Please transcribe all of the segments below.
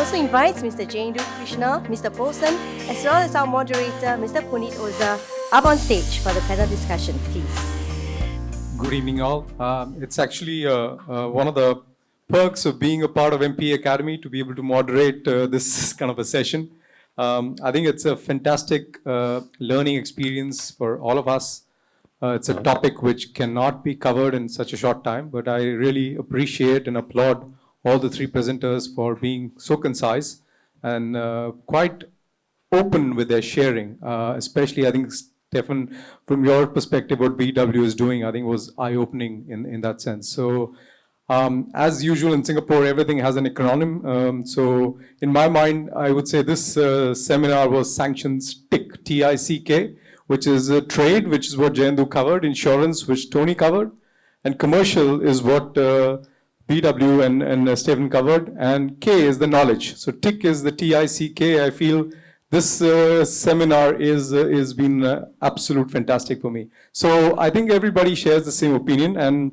also invites Mr. Jaindu Krishna, Mr. Posen, as well as our moderator, Mr. Punit Oza, up on stage for the panel discussion, please. Good evening, all. It's actually one of the perks of being a part of MPA Academy to be able to moderate this kind of a session. I think it's a fantastic learning experience for all of us. It's a topic which cannot be covered in such a short time, but I really appreciate and applaud all the three presenters for being so concise and quite open with their sharing, especially I think Stefan, from your perspective, what BW is doing, I think was eye-opening in that sense. So as usual in Singapore, everything has an acronym. So in my mind, I would say this seminar was sanctions TICK, T-I-C-K, which is trade, which is what Jayendu covered, insurance, which Tony covered, and commercial is what BW and Stephen covered, and K is the knowledge. So TICK is the T-I-C-K. I feel this seminar is been absolute fantastic for me. So I think everybody shares the same opinion, and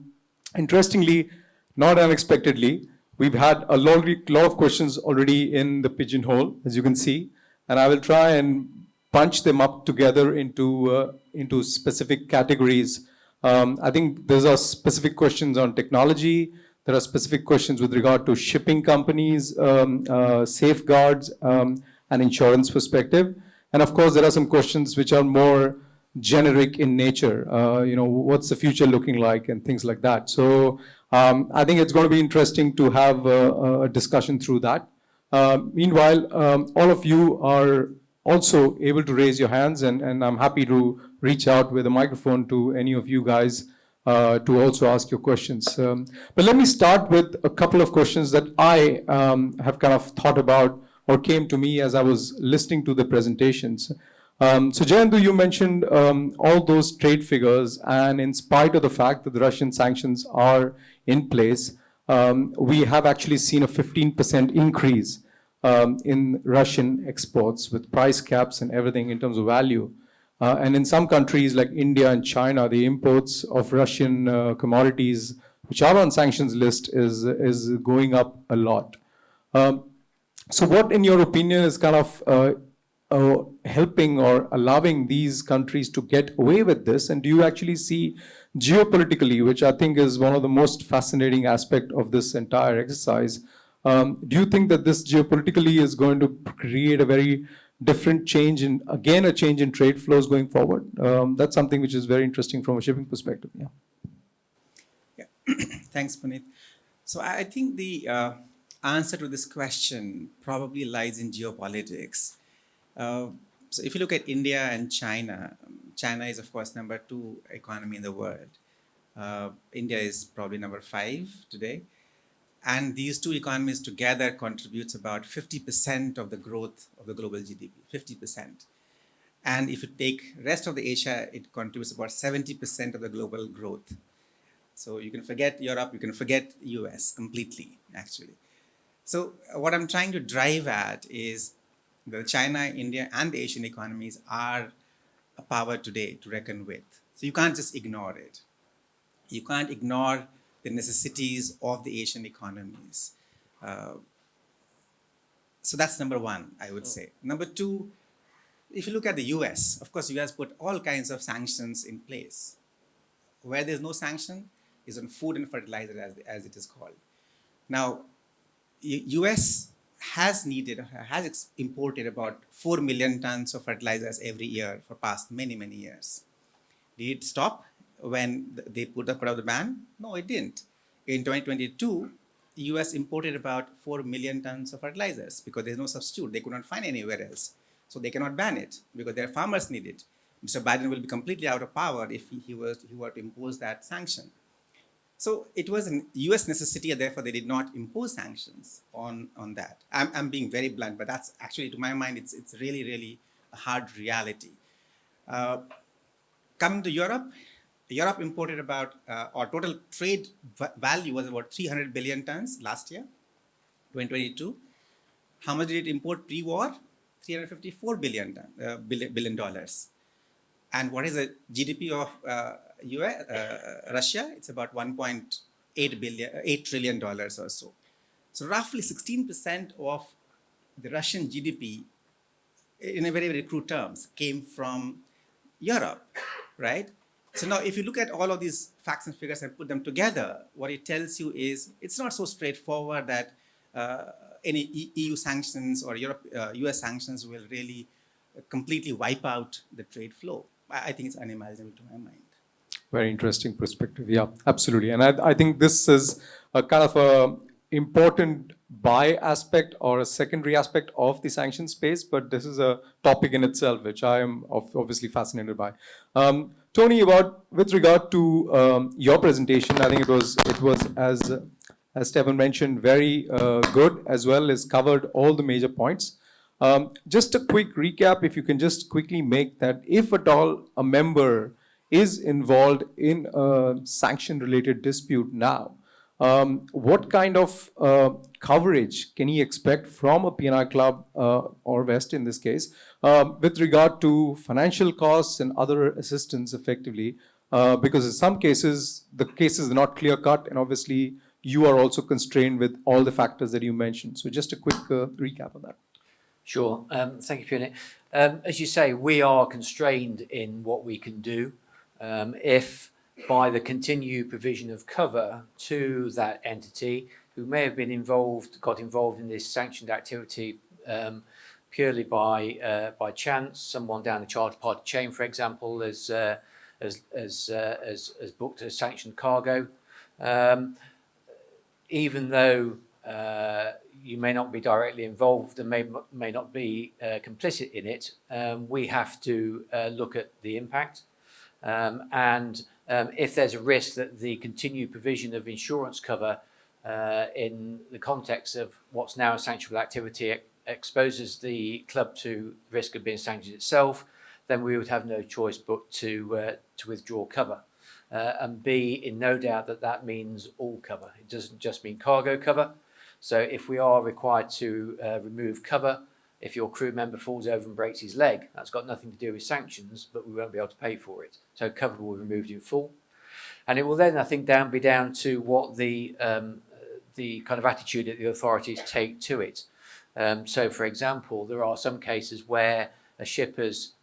interestingly, not unexpectedly, we've had a lot of questions already in the pigeonhole, as you can see, and I will try and bunch them up together into specific categories. I think there are specific questions on technology. There are specific questions with regard to shipping companies, safeguards, and insurance perspective. And of course, there are some questions which are more generic in nature. What's the future looking like and things like that. So I think it's going to be interesting to have a discussion through that. Meanwhile, all of you are also able to raise your hands, and I'm happy to reach out with a microphone to any of you guys to also ask your questions. But let me start with a couple of questions that I have kind of thought about or came to me as I was listening to the presentations. So Jayendu, you mentioned all those trade figures, and in spite of the fact that the Russian sanctions are in place, we have actually seen a 15% increase in Russian exports with price caps and everything in terms of value. And in some countries like India and China, the imports of Russian commodities, which are on sanctions list, is going up a lot. So what, in your opinion, is kind of helping or allowing these countries to get away with this? And do you actually see geopolitically, which I think is one of the most fascinating aspects of this entire exercise, do you think that this geopolitically is going to create a very different change a change in trade flows going forward? That's something which is very interesting from a shipping perspective. Yeah. Thanks, Punit. So I think the answer to this question probably lies in geopolitics. So if you look at India and China, China is, of course, number 2 economy in the world. India is probably number 5 today. And these two economies together contributes about 50% of the growth of the global GDP, 50%. And if you take rest of the Asia, it contributes about 70% of the global growth. So you can forget Europe, you can forget US completely, actually. So what I'm trying to drive at is the China, India, and the Asian economies are a power today to reckon with. So you can't just ignore it. You can't ignore the necessities of the Asian economies. So that's number 1, I would say. Number 2, if you look at the US, of course, US put all kinds of sanctions in place. Where there's no sanction is on food and fertilizer, as it is called. Now, US has imported about 4 million tons of fertilizers every year for past many, many years. Did it stop when they put out the ban? No, it didn't. In 2022, US imported about 4 million tons of fertilizers because there's no substitute. They could not find anywhere else. So they cannot ban it because their farmers need it. Mr. Biden will be completely out of power if he were to impose that sanction. So it was a US necessity, and therefore they did not impose sanctions on that. I'm being very blunt, but that's actually, to my mind, it's really, really a hard reality. Coming to Europe, Europe imported about, or total trade value was about 300 billion tons last year, 2022. How much did it import pre-war? $354 billion dollars. And what is the GDP of Russia? It's about $1.8 trillion or so. So roughly 16% of the Russian GDP, in a very, very crude terms, came from Europe, right? So now, if you look at all of these facts and figures and put them together, what it tells you is it's not so straightforward that any EU sanctions or US sanctions will really completely wipe out the trade flow. I think it's unimaginable to my mind. Very interesting perspective. Yeah, absolutely. And I think this is a kind of a important by aspect or a secondary aspect of the sanction space, but this is a topic in itself, which I am obviously fascinated by. Tony, with regard to your presentation, I think it was as Stephen mentioned, very good, as well as covered all the major points. Just a quick recap, if you can just quickly make that, if at all a member is involved in a sanction-related dispute now, what kind of coverage can he expect from a PNI club or West in this case, with regard to financial costs and other assistance effectively? Because in some cases, the cases are not clear-cut, and obviously you are also constrained with all the factors that you mentioned. So just a quick recap of that. Sure. Thank you, Punit. As you say, we are constrained in what we can do. If by the continued provision of cover to that entity who may have got involved in this sanctioned activity purely by chance, someone down the charter party chain, for example, has booked a sanctioned cargo, even though you may not be directly involved and may not be complicit in it, we have to look at the impact. And if there's a risk that the continued provision of insurance cover in the context of what's now a sanctionable activity exposes the club to risk of being sanctioned itself, then we would have no choice but to withdraw cover. And be in no doubt that that means all cover. It doesn't just mean cargo cover. So if we are required to remove cover, if your crew member falls over and breaks his leg, that's got nothing to do with sanctions, but we won't be able to pay for it. So cover will be removed in full. And it will then, I think, be down to what the kind of attitude that the authorities take to it. So, for example, there are some cases where a ship has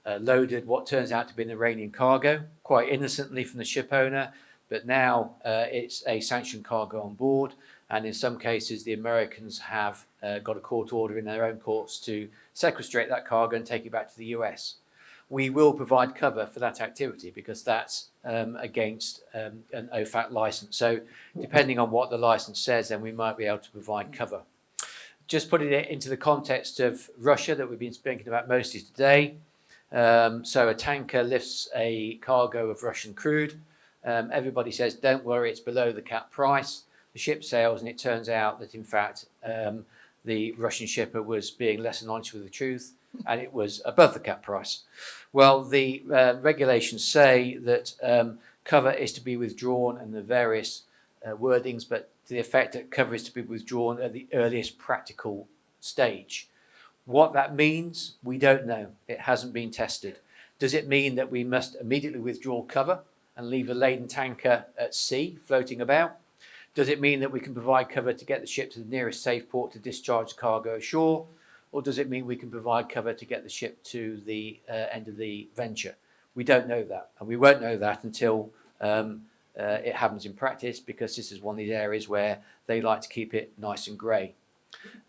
loaded what turns out to be an Iranian cargo, quite innocently from the ship owner, but now it's a sanctioned cargo on board. And in some cases, the Americans have got a court order in their own courts to sequestrate that cargo and take it back to the US. We will provide cover for that activity because that's against an OFAC license. So depending on what the license says, then we might be able to provide cover. Just putting it into the context of Russia that we've been speaking about mostly today. So a tanker lifts a cargo of Russian crude. Everybody says, don't worry, it's below the cap price. The ship sails, and it turns out that, in fact, the Russian shipper was being less than honest with the truth, and it was above the cap price. Well, the regulations say that cover is to be withdrawn, and the various wordings, but to the effect that cover is to be withdrawn at the earliest practical stage. What that means, we don't know. It hasn't been tested. Does it mean that we must immediately withdraw cover and leave a laden tanker at sea floating about? Does it mean that we can provide cover to get the ship to the nearest safe port to discharge the cargo ashore? Or does it mean we can provide cover to get the ship to the end of the venture? We don't know that. And we won't know that until it happens in practice, because this is one of these areas where they like to keep it nice and grey.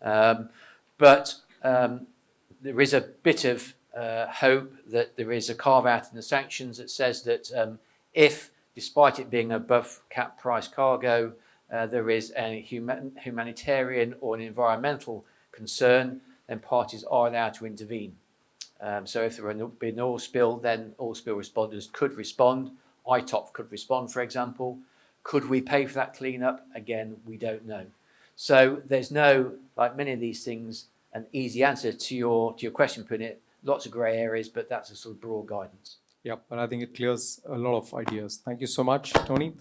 But there is a bit of hope that there is a carve-out in the sanctions that says that if, despite it being above cap price cargo, there is a humanitarian or an environmental concern, then parties are allowed to intervene. So if there had been an oil spill, then oil spill responders could respond. ITOP could respond, for example. Could we pay for that cleanup? Again, we don't know. So there's no, like many of these things, an easy answer to your question, Punit. Lots of grey areas, but that's a sort of broad guidance. Yeah, and I think it clears a lot of ideas. Thank you so much, Tony.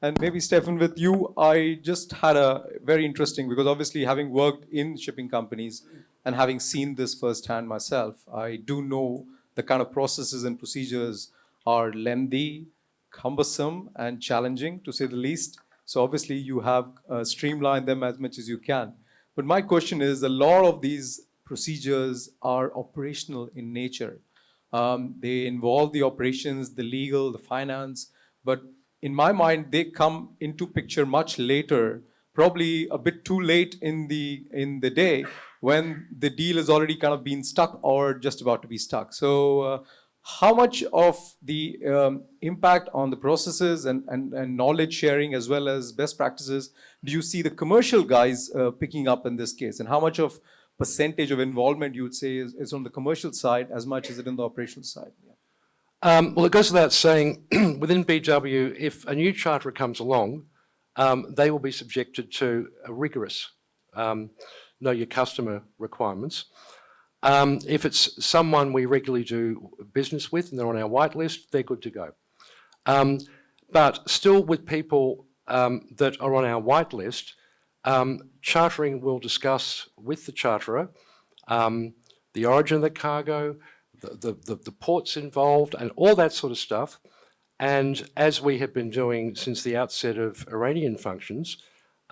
And maybe, Stefan, with you, I just had a very interesting, because obviously having worked in shipping companies and having seen this firsthand myself, I do know the kind of processes and procedures are lengthy, cumbersome, and challenging, to say the least. So obviously you have streamlined them as much as you can. But my question is, a lot of these procedures are operational in nature. They involve the operations, the legal, the finance, but in my mind, they come into picture much later, probably a bit too late in the day when the deal has already kind of been stuck or just about to be stuck. So, how much of the impact on the processes and knowledge sharing as well as best practices do you see the commercial guys picking up in this case? And how much of percentage of involvement you would say is on the commercial side as much as it in the operational side? Yeah. Well, it goes without saying, within BW, if a new charterer comes along, they will be subjected to a rigorous know your customer requirements. If it's someone we regularly do business with and they're on our whitelist, they're good to go. But still with people that are on our whitelist, chartering will discuss with the charterer the origin of the cargo, the ports involved and all that sort of stuff. And as we have been doing since the outset of Iranian functions,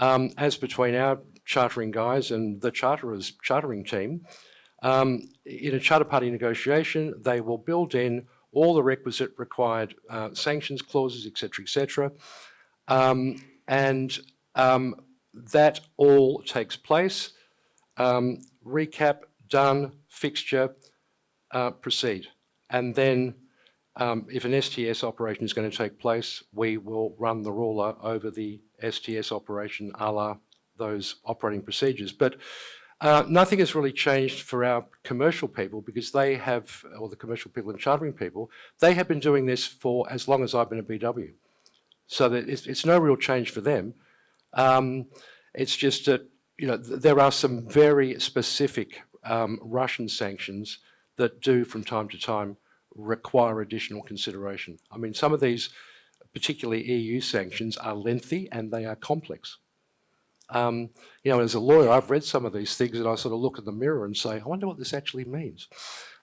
as between our chartering guys and the charterer's chartering team, in a charter party negotiation, they will build in all the requisite required sanctions clauses, etc., and that all takes place. Recap, done, fixture, proceed. And then if an STS operation is going to take place, we will run the ruler over the STS operation a la those operating procedures. But nothing has really changed for our commercial people because they have, or the commercial people and chartering people, they have been doing this for as long as I've been at BW. So that it's no real change for them. It's just that, you know, there are some very specific Russian sanctions that do from time to time require additional consideration. I mean, some of these, particularly EU sanctions, are lengthy and they are complex. You know, as a lawyer, I've read some of these things and I sort of look in the mirror and say, I wonder what this actually means.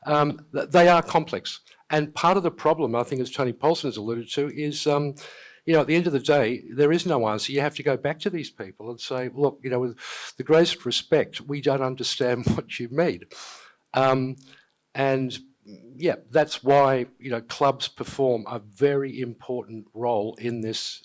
They are complex. And part of the problem, I think, as Tony Paulson has alluded to, is, you know, at the end of the day, there is no answer. You have to go back to these people and say, look, you know, with the greatest respect, we don't understand what you mean. And yeah, that's why, you know, clubs perform a very important role in this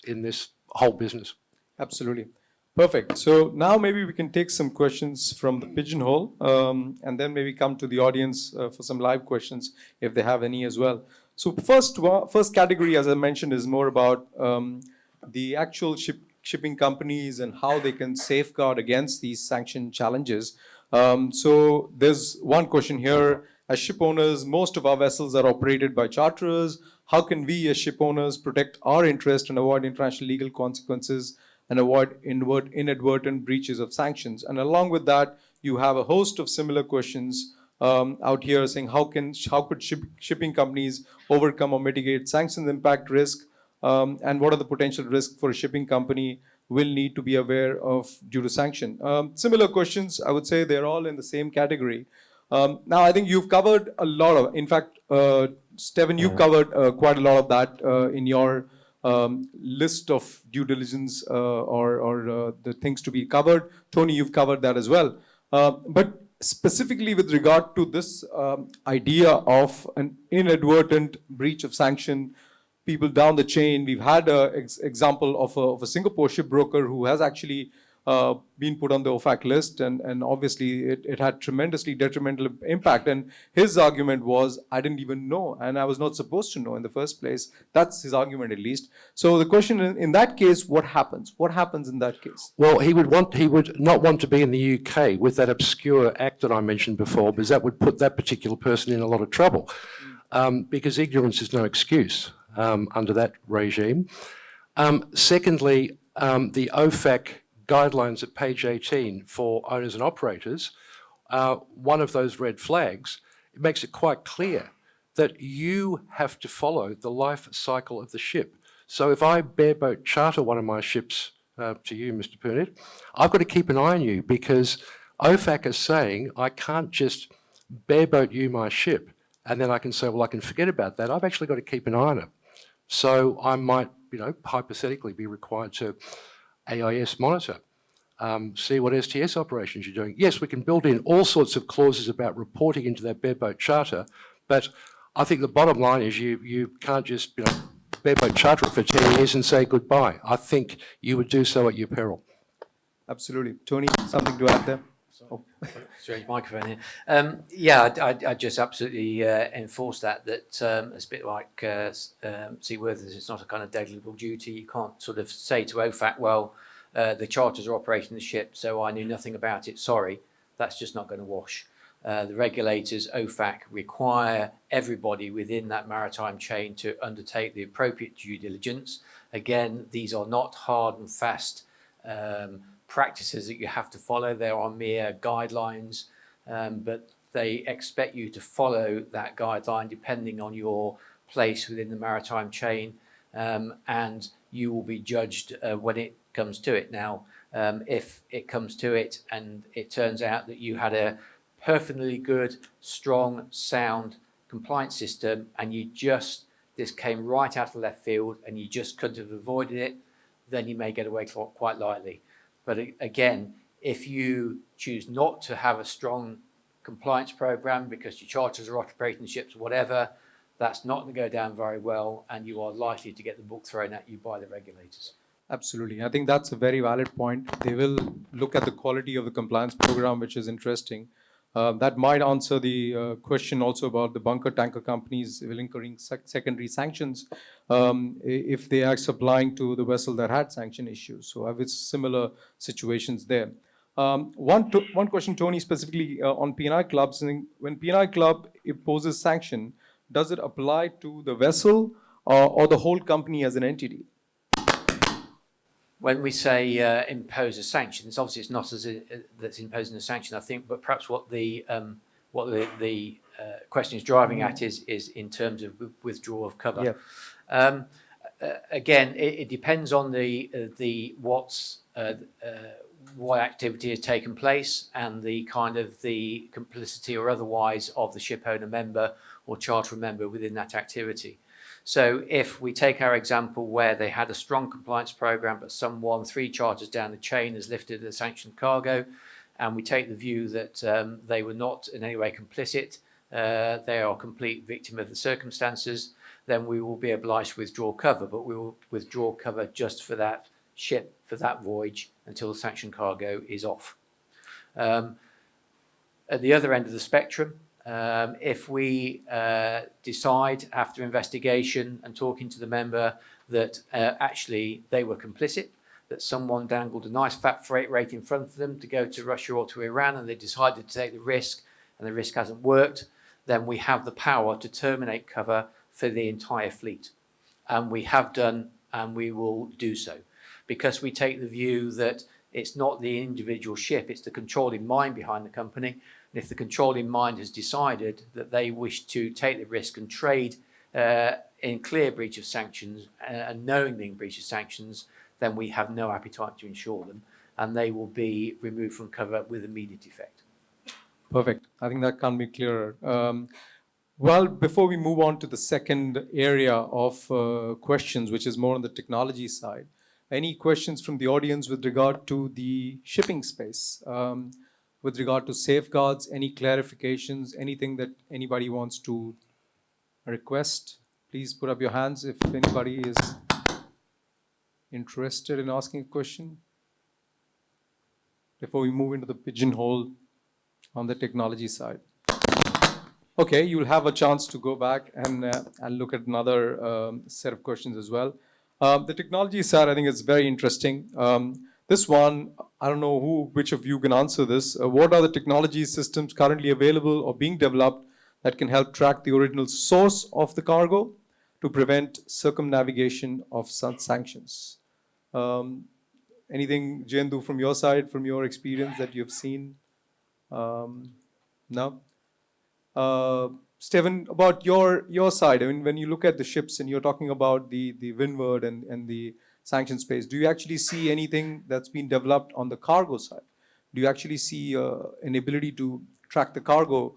whole business. Absolutely. Perfect. So now maybe we can take some questions from the pigeonhole and then maybe come to the audience for some live questions if they have any as well. So first category, as I mentioned, is more about the actual shipping companies and how they can safeguard against these sanction challenges. So there's one question here. As ship owners, most of our vessels are operated by charterers. How can we as ship owners protect our interest and avoid international legal consequences and avoid inadvertent breaches of sanctions? And along with that, you have a host of similar questions out here saying how could shipping companies overcome or mitigate sanctions impact risk, and what are the potential risks for a shipping company will need to be aware of due to sanction? Similar questions, I would say they're all in the same category. Now, I think you've covered a lot of, in fact, Steven, you covered quite a lot of that in your list of due diligence or the things to be covered. Tony, you've covered that as well. But specifically with regard to this idea of an inadvertent breach of sanction, people down the chain, we've had an example of a Singapore shipbroker who has actually been put on the OFAC list, and obviously it had tremendously detrimental impact. And his argument was, I didn't even know, and I was not supposed to know in the first place. That's his argument, at least. So the question in that case, what happens? What happens in that case? Well, he would not want to be in the UK with that obscure act that I mentioned before, because that would put that particular person in a lot of trouble, because ignorance is no excuse under that regime. Secondly, the OFAC guidelines at page 18 for owners and operators, one of those red flags, it makes it quite clear that you have to follow the life cycle of the ship. So if I bareboat charter one of my ships to you, Mr. Punit, I've got to keep an eye on you, because OFAC is saying I can't just bareboat you my ship and then I can say, well, I can forget about that. I've actually got to keep an eye on it. So I might, you know, hypothetically be required to AIS monitor. see what STS operations you're doing. Yes, we can build in all sorts of clauses about reporting into that bareboat charter, but I think the bottom line is you can't just bareboat charter it for 10 years and say goodbye. I think you would do so at your peril. Absolutely. Tony, something to add there? Oh. Strange microphone here. Yeah, I just absolutely enforce that it's a bit like seaworthiness. It's not a kind of delegable duty. You can't sort of say to OFAC, well, the charters are operating the ship, so I knew nothing about it, sorry. That's just not going to wash. The regulators, OFAC, require everybody within that maritime chain to undertake the appropriate due diligence. Again, these are not hard and fast practices that you have to follow. There are mere guidelines, but they expect you to follow that guideline depending on your place within the maritime chain, and you will be judged when it comes to it. Now, if it comes to it and it turns out that you had a perfectly good, strong, sound compliance system and this came right out of left field and you just couldn't have avoided it, then you may get away quite lightly. But again, if you choose not to have a strong compliance program because your charters are operating ships or whatever, that's not going to go down very well and you are likely to get the book thrown at you by the regulators. Absolutely. I think that's a very valid point. They will look at the quality of the compliance program, which is interesting. That might answer the question also about the bunker tanker companies will incurring secondary sanctions if they are supplying to the vessel that had sanction issues. So I have similar situations there. One question, Tony, specifically on P&I clubs. When P&I club imposes sanction, does it apply to the vessel or the whole company as an entity? When we say impose a sanction, obviously it's not that's imposing a sanction, I think, but perhaps what the question is driving at is in terms of withdrawal of cover. Yeah. Again, it depends on what activity has taken place and the kind of the complicity or otherwise of the ship owner member or charter member within that activity. So if we take our example where they had a strong compliance program, but someone 3 charters down the chain has lifted a sanctioned cargo, and we take the view that they were not in any way complicit, they are a complete victim of the circumstances, then we will be obliged to withdraw cover, but we will withdraw cover just for that ship, for that voyage, until the sanctioned cargo is off. At the other end of the spectrum, if we decide after investigation and talking to the member that actually they were complicit, that someone dangled a nice fat freight rate in front of them to go to Russia or to Iran and they decided to take the risk and the risk hasn't worked, then we have the power to terminate cover for the entire fleet. And we have done and we will do so because we take the view that it's not the individual ship, it's the controlling mind behind the company. And if the controlling mind has decided that they wish to take the risk and trade in clear breach of sanctions and knowingly in breach of sanctions, then we have no appetite to insure them and they will be removed from cover with immediate effect. Perfect. I think that can't be clearer. Well, before we move on to the second area of questions, which is more on the technology side, any questions from the audience with regard to the shipping space? With regard to safeguards, any clarifications, anything that anybody wants to request? Please put up your hands if anybody is interested in asking a question before we move into the pigeonhole on the technology side. Okay, you'll have a chance to go back and look at another set of questions as well. The technology side, I think, is very interesting. This one, I don't know which of you can answer this. What are the technology systems currently available or being developed that can help track the original source of the cargo to prevent circumnavigation of such sanctions? Anything, Jendu, from your side, from your experience that you've seen? No? Stephen, about your side, I mean, when you look at the ships and you're talking about the windward and the sanction space, do you actually see anything that's been developed on the cargo side? Do you actually see an ability to track the cargo?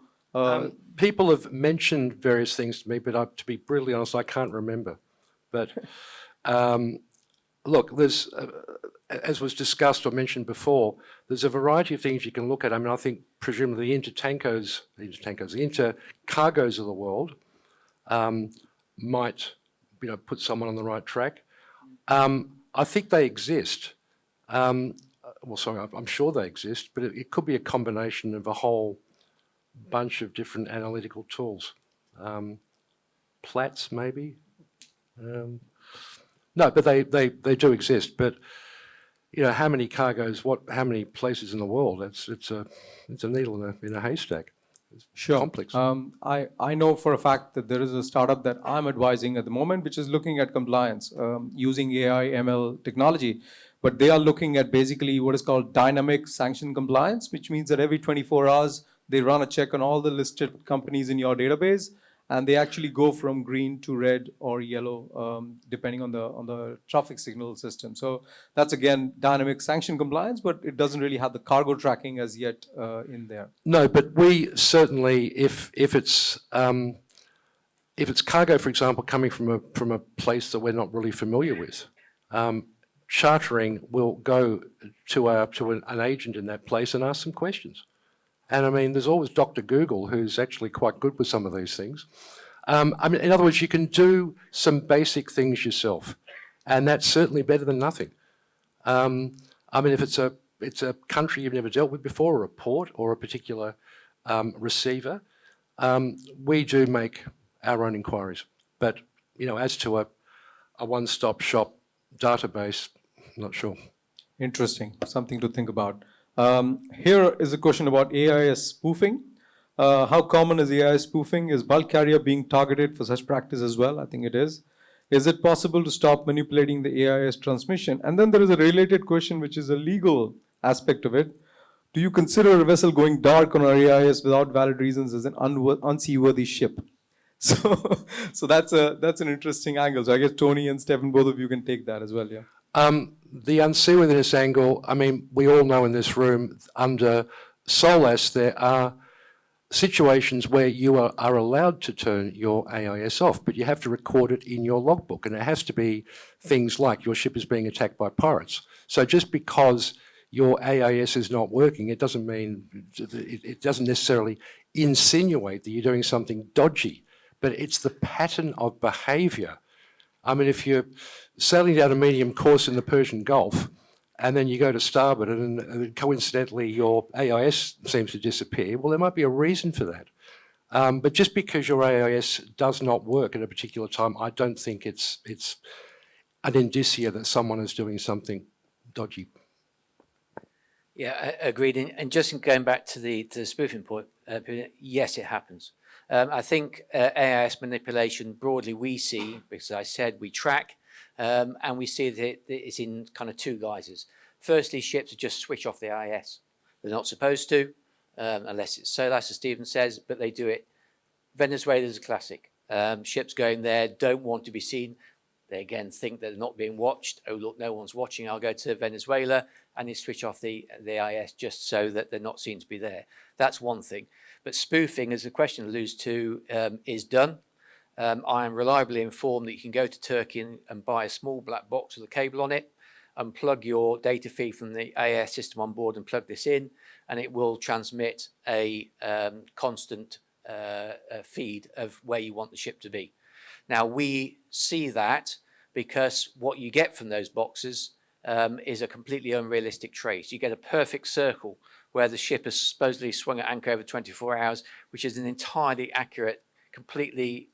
People have mentioned various things to me, but to be brutally honest, I can't remember. But look, there's as was discussed or mentioned before, there's a variety of things you can look at. I mean, I think presumably the intercargos of the world might, put someone on the right track. I think they exist. I'm sure they exist, but it could be a combination of a whole bunch of different analytical tools. Plats, maybe. No, but they do exist. But how many cargoes? How many places in the world? It's a needle in a haystack. It's Sure. complex. I know for a fact that there is a startup that I'm advising at the moment, which is looking at compliance using AI, ML technology. But they are looking at basically what is called dynamic sanction compliance, which means that every 24 hours, they run a check on all the listed companies in your database, and they actually go from green to red or yellow, depending on the traffic signal system. So that's again dynamic sanction compliance, but it doesn't really have the cargo tracking as yet in there. No, but we certainly, if it's cargo, for example, coming from a place that we're not really familiar with, chartering will go to an agent in that place and ask some questions. And I mean, there's always Dr. Google, who's actually quite good with some of these things. I mean, in other words, you can do some basic things yourself, and that's certainly better than nothing. I mean, if it's a country you've never dealt with before, or a port, or a particular receiver, we do make our own inquiries. But as to a one-stop shop database, I'm not sure. Interesting, something to think about. Here is a question about AIS spoofing. How common is AIS spoofing? Is bulk carrier being targeted for such practice as well? I think it is. Is it possible to stop manipulating the AIS transmission? And then there is a related question, which is a legal aspect of it. Do you consider a vessel going dark on our AIS without valid reasons as an unseaworthy ship? So that's an interesting angle. So I guess Tony and Stephen, both of you can take that as well, yeah. The unseaworthiness angle, I mean, we all know in this room, under SOLAS, there are situations where you are allowed to turn your AIS off, but you have to record it in your logbook, and it has to be things like your ship is being attacked by pirates. So just because your AIS is not working, it doesn't mean, it doesn't necessarily insinuate that you're doing something dodgy, but it's the pattern of behaviour. I mean, if you're sailing down a medium course in the Persian Gulf, and then you go to starboard and coincidentally your AIS seems to disappear, well, there might be a reason for that. But just because your AIS does not work at a particular time, I don't think it's an indicia that someone is doing something dodgy. Yeah, agreed. And just going back to the spoofing point, yes, it happens. I think AIS manipulation broadly we see, because I said we track, and we see that it's in kind of two guises. Firstly, ships just switch off the AIS. They're not supposed to, unless it's SOLAS, as Stephen says, but they do it. Venezuela is a classic. Ships going there don't want to be seen. They again think they're not being watched. Oh, look, no one's watching. I'll go to Venezuela, and they switch off the AIS just so that they're not seen to be there. That's one thing. But spoofing, as the question alludes to, is done. I am reliably informed that you can go to Turkey and buy a small black box with a cable on it, and plug your data feed from the AIS system on board and plug this in, and it will transmit a constant feed of where you want the ship to be. Now, we see that because what you get from those boxes is a completely unrealistic trace. You get a perfect circle where the ship has supposedly swung at anchor over 24 hours, which is an entirely accurate, completely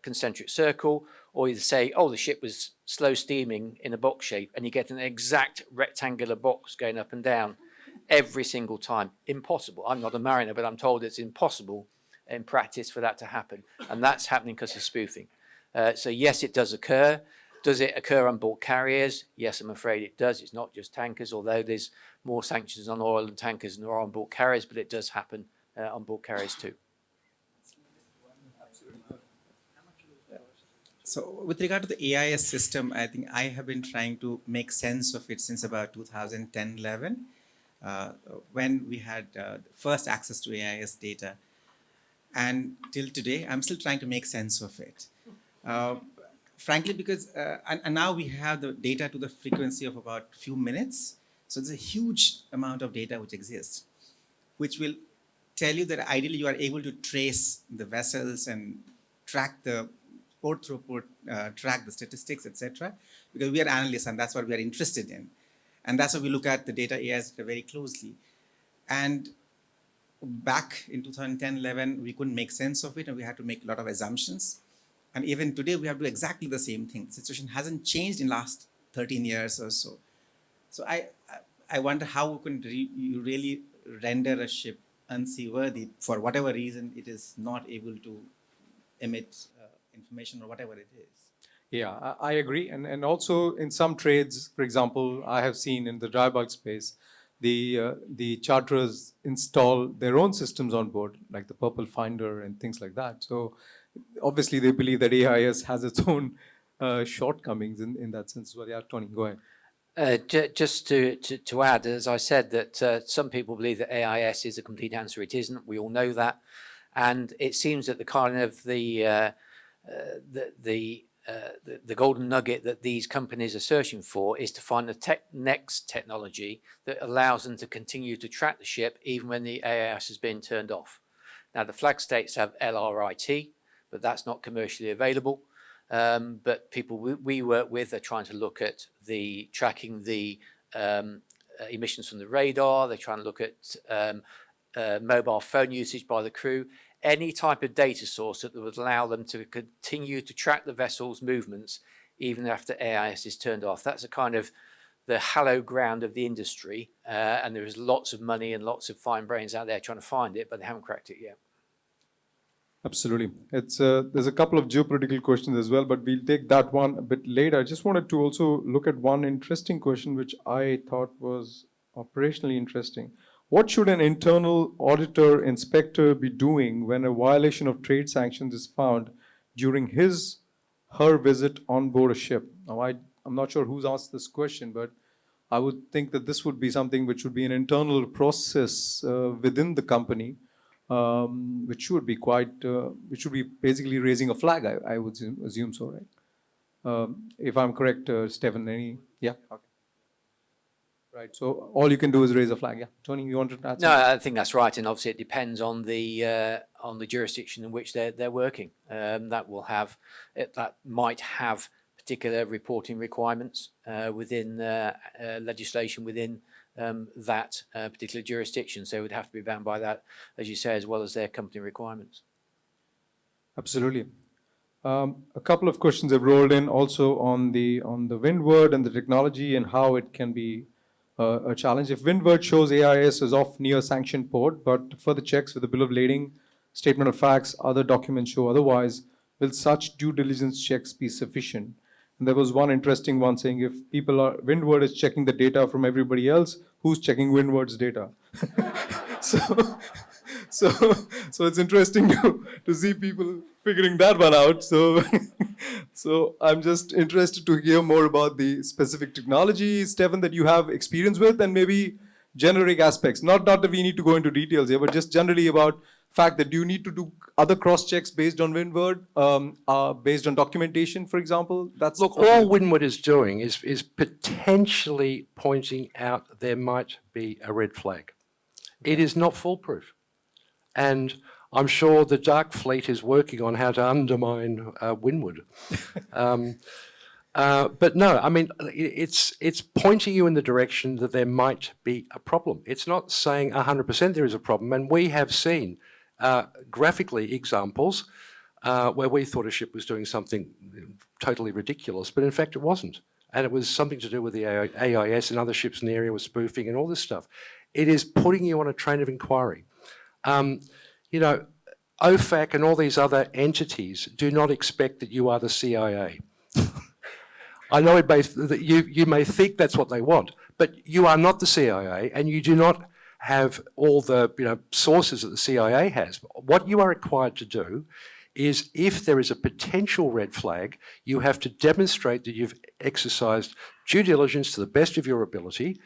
concentric circle. Or you say, oh, the ship was slow steaming in a box shape, and you get an exact rectangular box going up and down every single time. Impossible. I'm not a mariner, but I'm told it's impossible in practice for that to happen. And that's happening because of spoofing. So yes, it does occur. Does it occur on board carriers? Yes, I'm afraid it does. It's not just tankers, although there's more sanctions on oil and tankers than there are on board carriers, but it does happen on board carriers too. So with regard to the AIS system, I think I have been trying to make sense of it since about 2010-11, when we had first access to AIS data. And till today, I'm still trying to make sense of it. frankly, because and now we have the data to the frequency of about few minutes. So there's a huge amount of data which exists, which will tell you that ideally you are able to trace the vessels and track the port throughput, track the statistics, etc. Because we are analysts and that's what we are interested in. And that's why we look at the data AIs very closely. And back in 2010-11, we couldn't make sense of it and we had to make a lot of assumptions. And even today, we have to do exactly the same thing. The situation hasn't changed in last 13 years or so. So I wonder how we can you really render a ship unseaworthy for whatever reason it is not able to emit information or whatever it is. Yeah, I agree. And also in some trades, for example, I have seen in the dry bulk space, the charterers install their own systems on board, like the Purple Finder and things like that. So obviously they believe that AIS has its own shortcomings in that sense. Well, yeah, Tony, go ahead. Just to add, as I said, that some people believe that AIS is a complete answer. It isn't. We all know that, and it seems that the kind of the golden nugget that these companies are searching for is to find the next technology that allows them to continue to track the ship even when the AIS has been turned off. Now, the flag states have LRIT, but that's not commercially available. But people we work with are trying to look at the tracking the emissions from the radar. They're trying to look at mobile phone usage by the crew. Any type of data source that would allow them to continue to track the vessel's movements even after AIS is turned off. That's a kind of the hallowed ground of the industry, and there is lots of money and lots of fine brains out there trying to find it, but they haven't cracked it yet. Absolutely. It's there's a couple of geopolitical questions as well, but we'll take that one a bit later. I just wanted to also look at one interesting question which I thought was operationally interesting. What should an internal auditor inspector be doing when a violation of trade sanctions is found during her visit on board a ship? Now, I'm not sure who's asked this question, but I would think that this would be something which would be an internal process within the company, which should be which should be basically raising a flag. I would assume so, right? If I'm correct, Stephen, yeah, okay. Right, so all you can do is raise a flag. Yeah, Tony, you wanted to add something? No, I think that's right, and obviously it depends on the jurisdiction in which they're working. That might have particular reporting requirements within legislation within that particular jurisdiction. So it would have to be bound by that, as you say, as well as their company requirements. Absolutely. A couple of questions have rolled in also on the Windward and the technology and how it can be a challenge. If Windward shows AIS is off near sanctioned port, but further checks with the bill of lading, statement of facts, other documents show otherwise, will such due diligence checks be sufficient? And there was one interesting one saying if Windward is checking the data from everybody else, who's checking Windward's data? So it's interesting to see people figuring that one out. So I'm just interested to hear more about the specific technology, Stephen, that you have experience with, and maybe generic aspects. Not that we need to go into details here, but just generally about fact that you need to do other cross checks based on Windward, based on documentation, for example. That's look. All Windward is doing is potentially pointing out there might be a red flag. Okay. It is not foolproof. And I'm sure the Dark Fleet is working on how to undermine Windward. But no, I mean, it's pointing you in the direction that there might be a problem. It's not saying 100% there is a problem. And we have seen graphically examples where we thought a ship was doing something totally ridiculous, but in fact it wasn't. And it was something to do with the AIS and other ships in the area were spoofing and all this stuff. It is putting you on a train of inquiry. You know, OFAC and all these other entities do not expect that you are the CIA. I know that you may think that's what they want, but you are not the CIA and you do not have all the sources that the CIA has. What you are required to do is if there is a potential red flag, you have to demonstrate that you've exercised due diligence to the best of your ability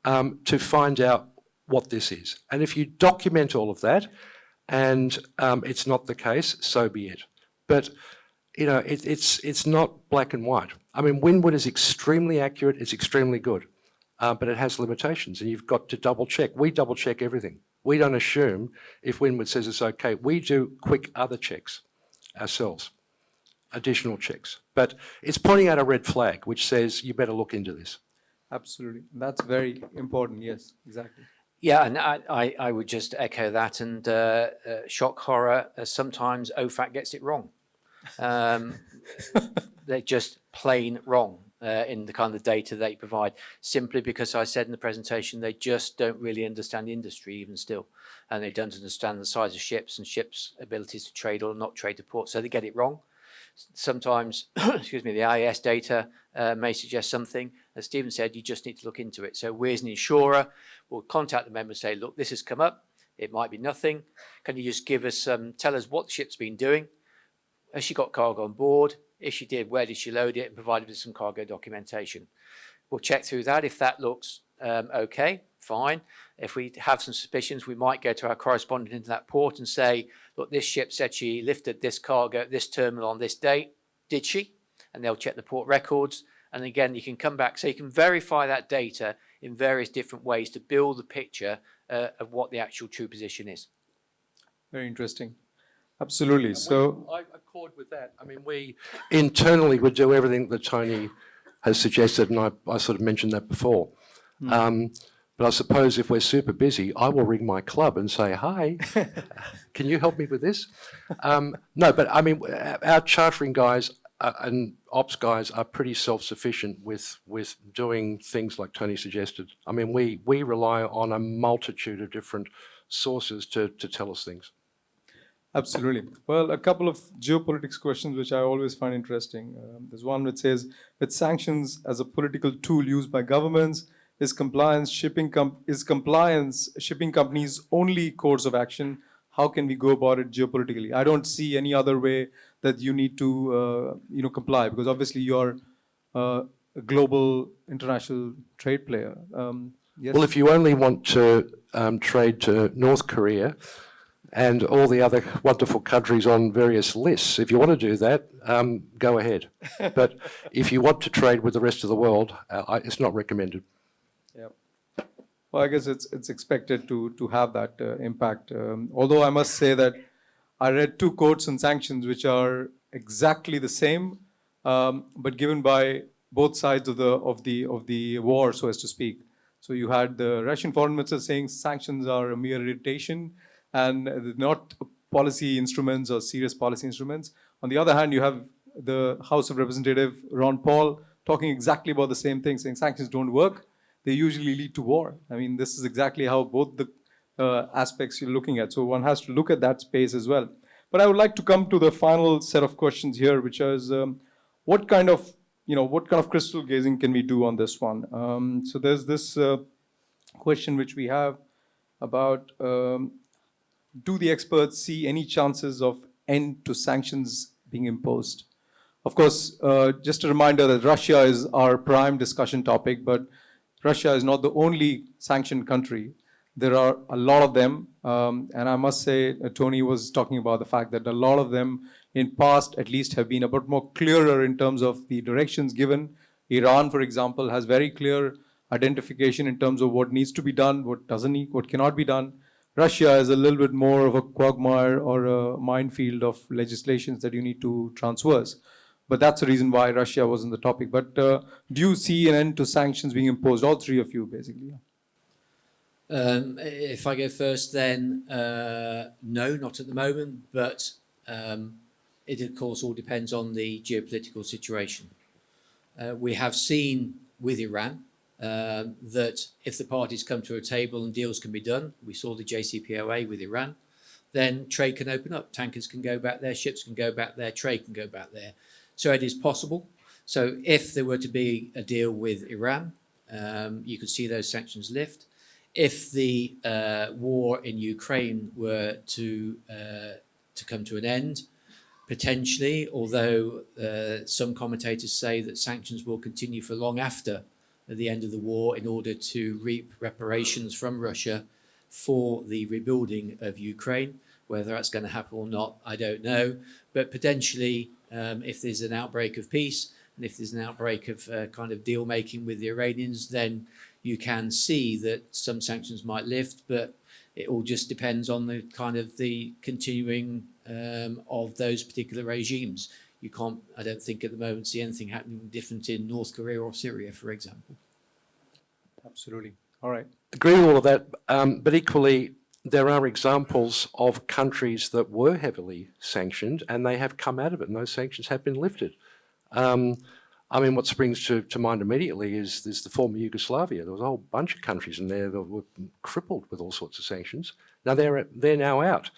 to find out what this is. And if you document all of that and it's not the case, so be it. But it's not black and white. I mean, Windward is extremely accurate. It's extremely good, but it has limitations, and you've got to double check. We double check everything. We don't assume if Windward says it's okay. We do quick other checks ourselves, additional checks. But it's pointing out a red flag, which says you better look into this. Absolutely. That's very important. Yes, exactly. Yeah, and I would just echo that. And shock horror, sometimes OFAC gets it wrong. They're just plain wrong in the kind of data they provide, simply because I said in the presentation, they just don't really understand the industry even still. And they don't understand the size of ships and ships' abilities to trade or not trade to port. So they get it wrong. Sometimes, excuse me, the IAS data may suggest something. As Stephen said, you just need to look into it. So we as an insurer will contact the member and say, look, this has come up. It might be nothing. Can you just give us, tell us what the ship's been doing? Has she got cargo on board? If she did, where did she load it? And provide us with some cargo documentation. We'll check through that. If that looks okay, fine. If we have some suspicions, we might go to our correspondent into that port and say, look, this ship said she lifted this cargo at this terminal on this date. Did she? And they'll check the port records. And again, you can come back. So you can verify that data in various different ways to build the picture of what the actual true position is. Very interesting. Absolutely. So I accord with that. I mean, we internally would do everything that Tony has suggested, and I sort of mentioned that before. But I suppose if we're super busy, I will ring my club and say, hi, can you help me with this? No, but I mean, our chartering guys and ops guys are pretty self-sufficient with doing things like Tony suggested. I mean, we rely on a multitude of different sources to tell us things. absolutely. Well, a couple of geopolitics questions which I always find interesting. There's one which says, with sanctions as a political tool used by governments, is compliance shipping companies' only course of action? How can we go about it geopolitically? I don't see any other way that you need to comply, because obviously you're a global international trade player. Yes. Well, if you only want to trade to North Korea and all the other wonderful countries on various lists, if you want to do that, go ahead. But if you want to trade with the rest of the world, it's not recommended. Yeah. Well, I guess it's expected to have that impact. Although I must say that I read two quotes on sanctions which are exactly the same, but given by both sides of the war, so as to speak. So you had the Russian foreign minister saying sanctions are a mere irritation and not policy instruments or serious policy instruments. On the other hand, you have the House of Representative Ron Paul talking exactly about the same thing, saying sanctions don't work. They usually lead to war. I mean, this is exactly how both the aspects you're looking at. So one has to look at that space as well. But I would like to come to the final set of questions here, which is what kind of crystal gazing can we do on this one? So there's this question which we have about, do the experts see any chances of end to sanctions being imposed? Of course, just a reminder that Russia is our prime discussion topic, but Russia is not the only sanctioned country. There are a lot of them, and I must say, Tony was talking about the fact that a lot of them in past at least have been a bit more clearer in terms of the directions given. Iran, for example, has very clear identification in terms of what needs to be done, what cannot be done. Russia is a little bit more of a quagmire or a minefield of legislations that you need to transverse. But that's the reason why Russia was on the topic. But do you see an end to sanctions being imposed? All three of you, basically. If I go first, then no, not at the moment. But it, of course, all depends on the geopolitical situation. We have seen with Iran that if the parties come to a table and deals can be done, we saw the JCPOA with Iran, then trade can open up. Tankers can go back there, ships can go back there, trade can go back there. So it is possible. So if there were to be a deal with Iran, you could see those sanctions lift. If the war in Ukraine were to come to an end, potentially, although some commentators say that sanctions will continue for long after the end of the war in order to reap reparations from Russia for the rebuilding of Ukraine. Whether that's going to happen or not, I don't know. But potentially, If there's an outbreak of peace and if there's an outbreak of kind of deal making with the Iranians, then you can see that some sanctions might lift, but it all just depends on the kind of the continuing of those particular regimes. You can't, I don't think at the moment, see anything happening different in North Korea or Syria, for example. Absolutely. All right. Agree with all of that, but equally, there are examples of countries that were heavily sanctioned and they have come out of it and those sanctions have been lifted. I mean, what springs to mind immediately is there's the former Yugoslavia. There was a whole bunch of countries in there that were crippled with all sorts of sanctions. Now they're now out.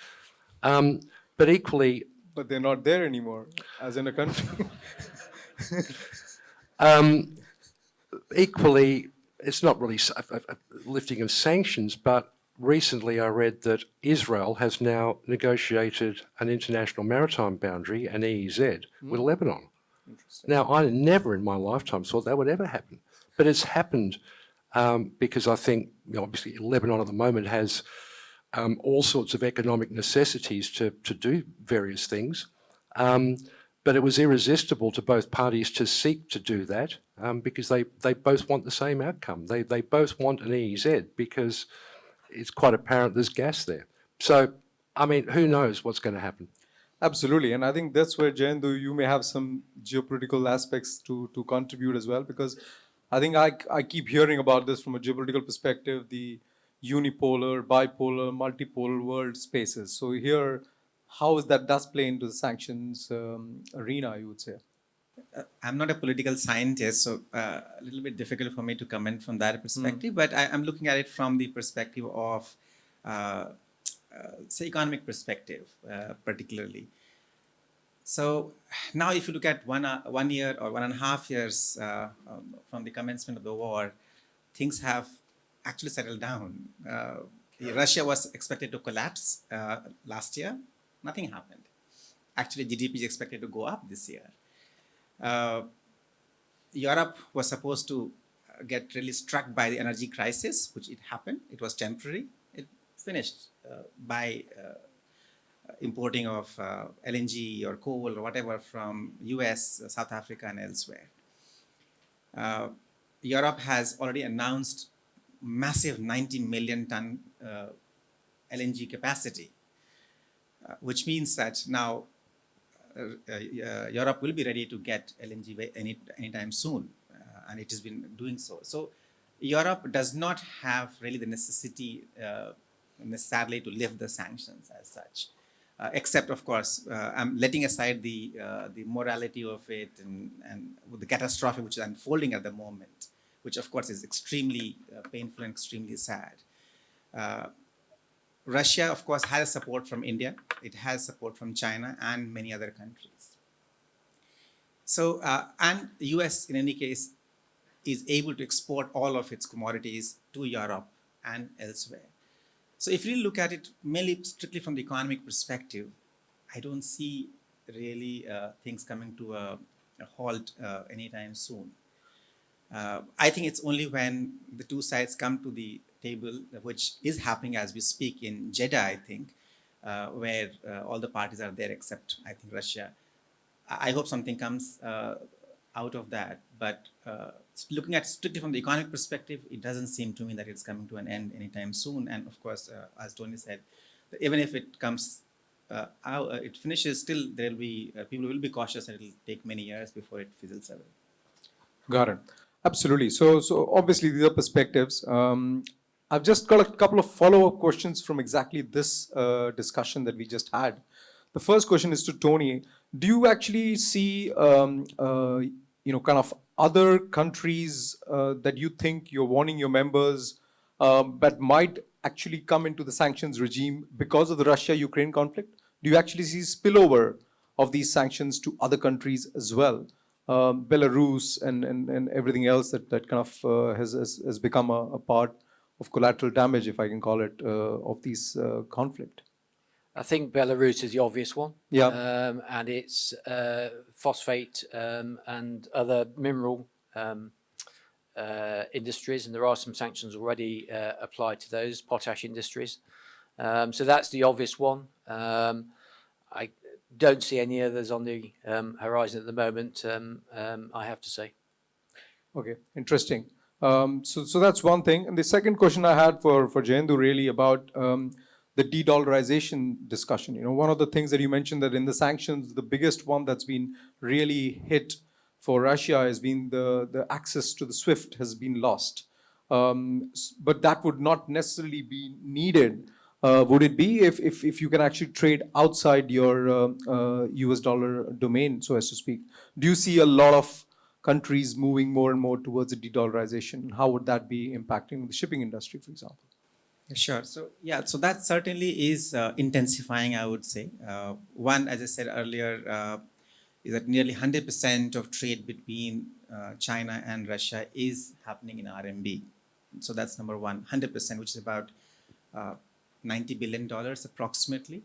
But equally, But they're not there anymore, as in a country. equally, it's not really a lifting of sanctions, but recently I read that Israel has now negotiated an international maritime boundary, an EEZ, with Lebanon. Now, I never in my lifetime thought that would ever happen, but it's happened because I think, obviously, Lebanon at the moment has all sorts of economic necessities to do various things. But it was irresistible to both parties to seek to do that because they both want the same outcome. They both want an EEZ because it's quite apparent there's gas there. So, I mean, who knows what's going to happen? Absolutely. And I think that's where, Jayendu, you may have some geopolitical aspects to contribute as well, because I think I keep hearing about this from a geopolitical perspective, the unipolar, bipolar, multipolar world spaces. So here, how is that does play into the sanctions arena, you would say? I'm not a political scientist, so a little bit difficult for me to comment from that perspective, but I'm looking at it from the perspective of, say, economic perspective, particularly. So now if you look at 1 year or 1.5 years from the commencement of the war, things have actually settled down. Russia was expected to collapse last year. Nothing happened. Actually, GDP is expected to go up this year. Europe was supposed to get really struck by the energy crisis, which it happened. It was temporary. It finished by importing of LNG or coal or whatever from US, South Africa, and elsewhere. Europe has already announced massive 90 million ton LNG capacity, which means that now Europe will be ready to get LNG anytime soon, and it has been doing so. So Europe does not have really the necessity necessarily to lift the sanctions as such, except, of course, I'm letting aside the morality of it and the catastrophe which is unfolding at the moment, which, of course, is extremely painful and extremely sad. Russia, of course, has support from India. It has support from China and many other countries. So, and the US, in any case, is able to export all of its commodities to Europe and elsewhere. So if you look at it mainly strictly from the economic perspective, I don't see really things coming to a halt anytime soon. I think it's only when the two sides come to the table, which is happening as we speak in Jeddah, I think, where all the parties are there except, I think, Russia. I hope something comes out of that. But looking at strictly from the economic perspective, it doesn't seem to me that it's coming to an end anytime soon. And of course, as Tony said, even if it comes out, it finishes, still there will be, people will be cautious and it will take many years before it fizzles away. Got it. Absolutely. So obviously these are perspectives. I've just got a couple of follow-up questions from exactly this discussion that we just had. The first question is to Tony. Do you actually see, kind of other countries that you think you're warning your members that might actually come into the sanctions regime because of the Russia-Ukraine conflict? Do you actually see spillover of these sanctions to other countries as well? Belarus and everything else that kind of has become a part of collateral damage, if I can call it, of these conflict. I think Belarus is the obvious one. Yeah. And it's phosphate and other mineral industries, and there are some sanctions already applied to those, potash industries. So that's the obvious one. don't see any others on the horizon at the moment, I have to say. Okay, interesting. So that's one thing. And the second question I had for Jayendu really about the de-dollarization discussion. You know, one of the things that you mentioned that in the sanctions, the biggest one that's been really hit for Russia has been the access to the SWIFT has been lost. But that would not necessarily be needed. Would it be if you can actually trade outside your US dollar domain, so as to speak? Do you see a lot of countries moving more and more towards the de-dollarization? How would that be impacting the shipping industry, for example? Sure. So yeah, so that certainly is intensifying, I would say. One, as I said earlier, is that nearly 100% of trade between China and Russia is happening in RMB. So that's number one, 100%, which is about $90 billion approximately.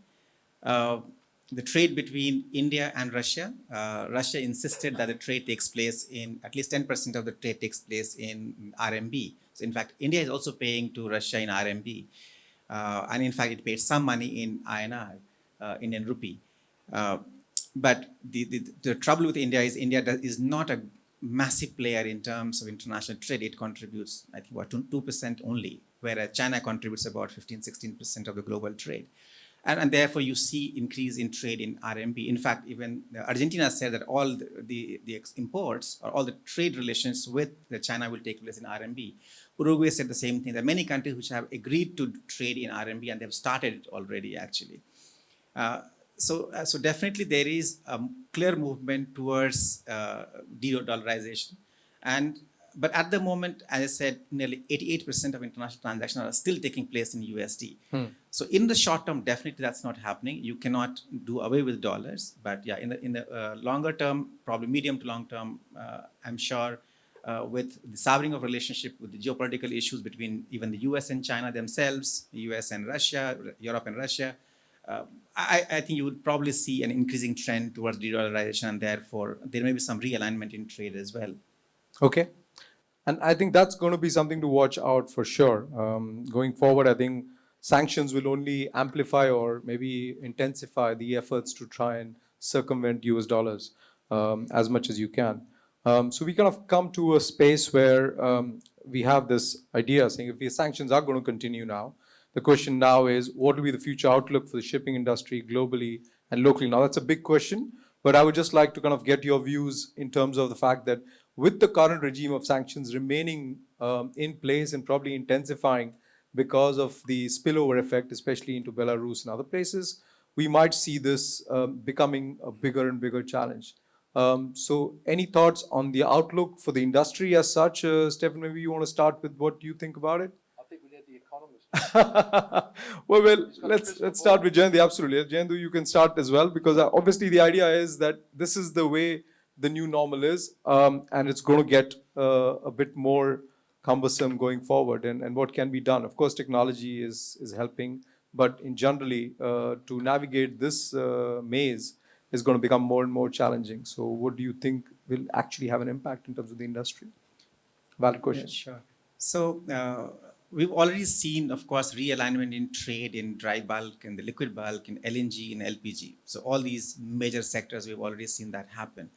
The trade between India and Russia, Russia insisted that the trade takes place in, at least 10% of the trade takes place in RMB. So in fact, India is also paying to Russia in RMB. And in fact, it paid some money in INR, Indian rupee. But the trouble with India is is not a massive player in terms of international trade. It contributes, I think, what, 2% only, whereas China contributes about 15-16% of the global trade. And therefore, you see increase in trade in RMB. In fact, even Argentina said that all the imports or all the trade relations with China will take place in RMB. Uruguay said the same thing. There are many countries which have agreed to trade in RMB, and they've started it already, actually. So definitely there is a clear movement towards de-dollarization. But at the moment, as I said, nearly 88% of international transactions are still taking place in USD. So in the short term, definitely that's not happening. You cannot do away with dollars. But yeah, in the longer term, probably medium to long term, I'm sure with the souring of relationship with the geopolitical issues between even the US and China themselves, the US and Russia, Europe and Russia, I think you would probably see an increasing trend towards de-dollarization, and therefore there may be some realignment in trade as well. Okay. And I think that's going to be something to watch out for sure. Going forward, I think sanctions will only amplify or maybe intensify the efforts to try and circumvent US dollars as much as you can. So we kind of come to a space where we have this idea saying if the sanctions are going to continue now, the question now is what will be the future outlook for the shipping industry globally and locally? Now, that's a big question, but I would just like to kind of get your views in terms of the fact that with the current regime of sanctions remaining in place and probably intensifying because of the spillover effect, especially into Belarus and other places, we might see this becoming a bigger and bigger challenge. So any thoughts on the outlook for the industry as such? Stefan, maybe you want to start with what you think about it? I think we need the economist. well, let's start with Jayendu. Absolutely. Jayendu, you can start as well, because obviously the idea is that this is the way the new normal is, and it's going to get a bit more cumbersome going forward. And what can be done? Of course, technology is helping, but in generally, to navigate this maze is going to become more and more challenging. So what do you think will actually have an impact in terms of the industry? Valid question. Yeah, sure. So we've already seen, of course, realignment in trade in dry bulk and the liquid bulk in LNG and LPG. So all these major sectors, we've already seen that happen.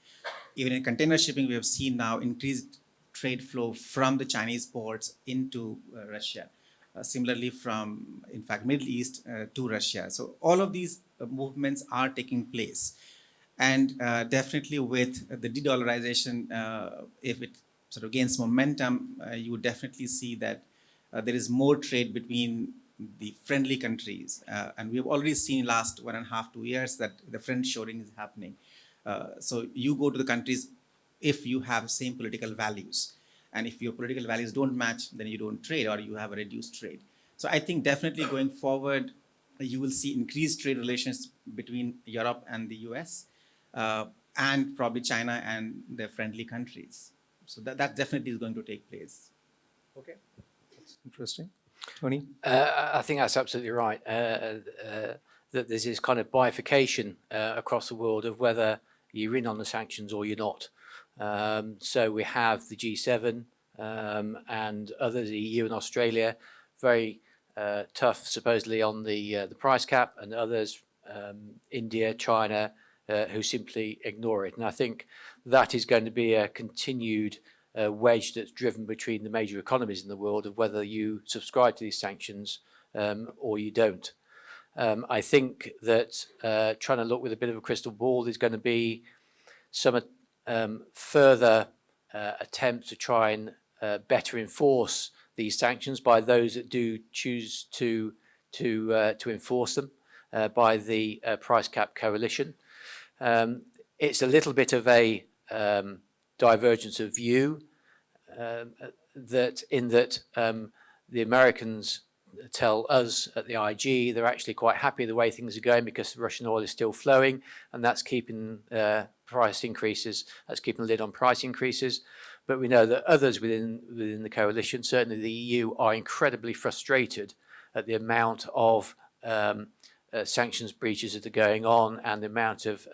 Even in container shipping, we have seen now increased trade flow from the Chinese ports into Russia. Similarly from, in fact, Middle East to Russia. So all of these movements are taking place. And definitely with the de-dollarization, if it sort of gains momentum, you would definitely see that there is more trade between the friendly countries. And we've already seen last 1.5 to 2 years that the friend shoring is happening. So you go to the countries if you have same political values. And if your political values don't match, then you don't trade or you have a reduced trade. So I think definitely going forward, you will see increased trade relations between Europe and the US and probably China and their friendly countries. So that definitely is going to take place. Okay, that's interesting. Tony? I think that's absolutely right. That there's this kind of bifurcation across the world of whether you're in on the sanctions or you're not. So we have the G7 and others, the EU and Australia, very tough supposedly on the price cap, and others India, China, who simply ignore it. And I think that is going to be a continued wedge that's driven between the major economies in the world of whether you subscribe to these sanctions or you don't. I think that trying to look with a bit of a crystal ball is going to be some further attempts to try and better enforce these sanctions by those that do choose to enforce them by the price cap coalition. It's a little bit of a divergence of view that the Americans tell us at the IG they're actually quite happy the way things are going because Russian oil is still flowing, and that's keeping price increases, that's keeping a lid on price increases. But we know that others within the coalition, certainly the EU, are incredibly frustrated at the amount of sanctions breaches that are going on and the amount of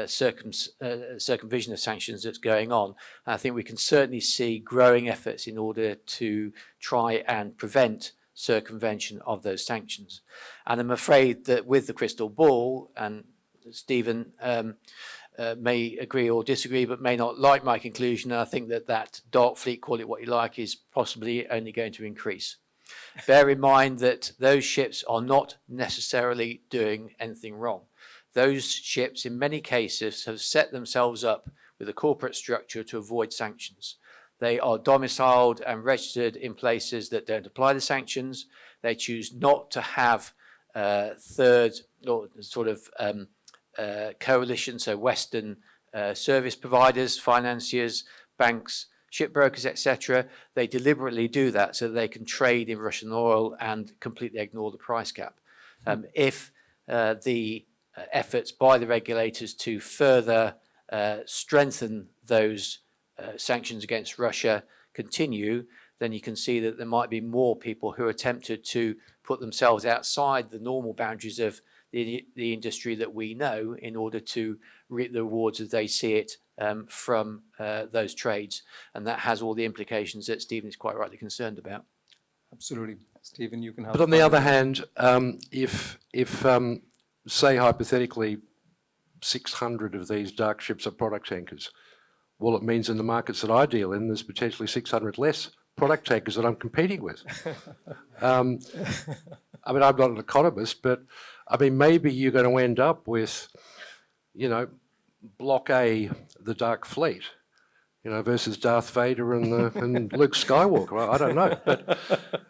circumvision of sanctions that's going on. And I think we can certainly see growing efforts in order to try and prevent circumvention of those sanctions. And I'm afraid that with the crystal ball, and Stephen may agree or disagree, but may not like my conclusion, I think that dark fleet, call it what you like, is possibly only going to increase. Bear in mind that those ships are not necessarily doing anything wrong. Those ships, in many cases, have set themselves up with a corporate structure to avoid sanctions. They are domiciled and registered in places that don't apply the sanctions. They choose not to have third or sort of coalition, so Western service providers, financiers, banks, shipbrokers, etc. They deliberately do that so that they can trade in Russian oil and completely ignore the price cap. If the efforts by the regulators to further strengthen those sanctions against Russia continue, then you can see that there might be more people who are tempted to put themselves outside the normal boundaries of the industry that we know in order to reap the rewards as they see it from those trades. And that has all the implications that Stephen is quite rightly concerned about. Absolutely. Stephen, you can have. But on the other hand, if say hypothetically 600 of these dark ships are product tankers, well, it means in the markets that I deal in, there's potentially 600 less product tankers that I'm competing with. I mean, I'm not an economist, but I mean, maybe you're going to end up with, you know, Block A, the Dark Fleet, you know, versus Darth Vader and Luke Skywalker. I don't know, but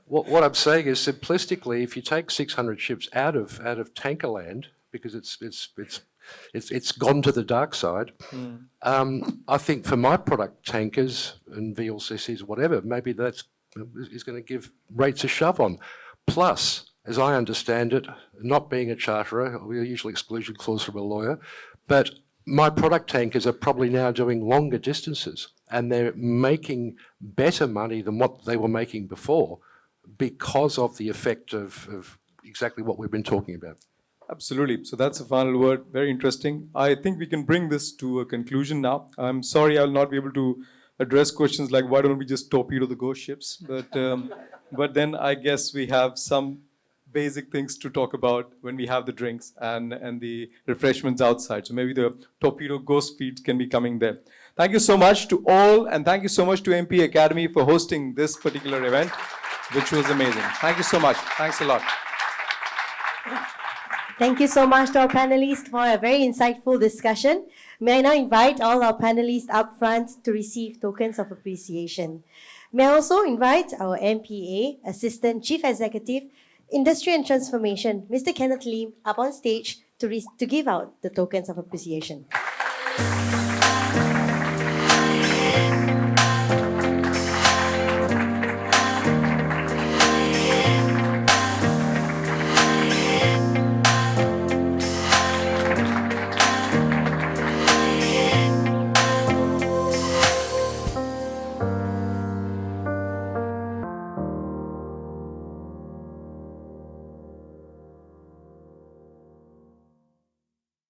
what I'm saying is simplistically, if you take 600 ships out of tankerland because it's gone to the dark side, I think for my product tankers and VLCCs, whatever, maybe that is going to give rates a shove on. Plus, as I understand it, not being a charterer, we usually exclusion clause from a lawyer, but my product tankers are probably now doing longer distances and they're making better money than what they were making before because of the effect of exactly what we've been talking about. Absolutely. So that's the final word. Very interesting. I think we can bring this to a conclusion now. I'm sorry I'll not be able to address questions like why don't we just torpedo the ghost ships? But then I guess we have some basic things to talk about when we have the drinks and the refreshments outside. So maybe the torpedo ghost feeds can be coming there. Thank you so much to all, and thank you so much to MP Academy for hosting this particular event, which was amazing. Thank you so much. Thanks a lot. Thank you so much to our panelists for a very insightful discussion. May I now invite all our panelists up front to receive tokens of appreciation. May I also invite our MPA, Assistant Chief Executive, Industry and Transformation, Mr. Kenneth Lim, up on stage to give out the tokens of appreciation.